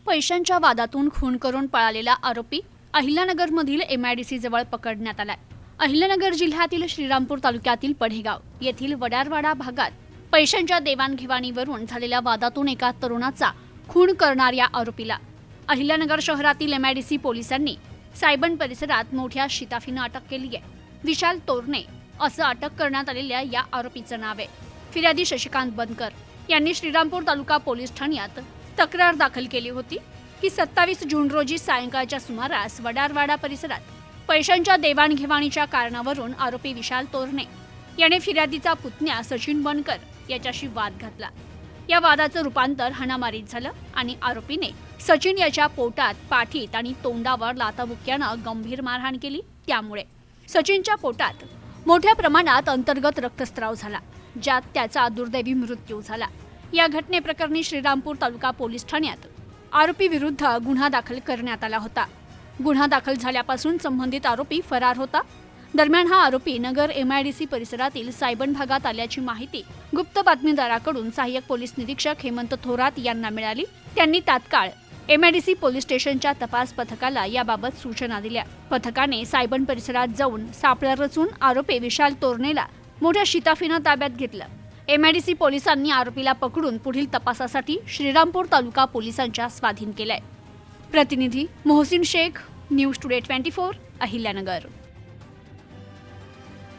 पैशांच्या वादातून खून करून पळालेला आरोपी अहिल्यानगरमधील MIDC जवळ पकडण्यात आलाय। अहिल्यानगर जिल्ह्यातील श्रीरामपूर तालुक्यातील पढेगाव येथील वडारवाडा भागात पैशांच्या देवाणघेवाणीवरून झालेल्या वादातून एका तरुणाचा खून करणाऱ्या आरोपीला अहिल्यानगर शहरातील MIDC पोलिसांनी सायबन परिसरात मोठ्या शिताफीने अटक केली आहे। विशाल तोरणे असं अटक करण्यात आलेल्या या आरोपीचं नाव आहे। फिर्यादी शशिकांत बनकर यांनी श्रीरामपूर तालुका पोलीस ठाण्यात तक्रार दाखल केली होती की 27 जून रोजी सायंकाळच्या सुमारास वडारवाडा परिसरात पैशांच्या देवाणघेवाणीच्या कारणावरून आरोपी विशाल तोरणे याने फिर्यादीचा पुतण्या सचिन बनकर याच्याशी वाद घातला। या वादाचं रूपांतर हाणामारीत झालं आणि आरोपीने सचिन याच्या पोटात, पाठीत आणि तोंडावर लाथाबुक्क्यानं गंभीर मारहाण केली। त्यामुळे सचिनच्या पोटात मोठ्या प्रमाणात अंतर्गत रक्तस्राव झाला, ज्यात त्याचा दुर्दैवी मृत्यू झाला। या घटनेप्रकरणी श्रीरामपूर तालुका पोलीस ठाण्यात आरोपी विरुद्ध गुन्हा दाखल करण्यात आला होता। गुन्हा दाखल झाल्यापासून संबंधित आरोपी फरार होता। दरम्यान हा आरोपी नगर MIDC परिसरातील सायबन भागात आल्याची माहिती गुप्त बातमीदाराकडून सहाय्यक पोलीस निरीक्षक हेमंत थोरात यांना मिळाली। त्यांनी तात्काळ MIDC पोलीस स्टेशनच्या तपास पथकाला याबाबत सूचना दिल्या। पथकाने सायबन परिसरात जाऊन सापळा रचून आरोपी विशाल तोरणेला मोठ्या शिताफीनं ताब्यात घेतलं। MIDC पोलिसांनी आरोपीला पकडून पुढील तपासासाठी श्रीरामपूर तालुका पोलिसांच्या स्वाधीन केलाय। प्रतिनिधी मोहसिन शेख, न्यूज टुडे 24, अहिल्यानगर।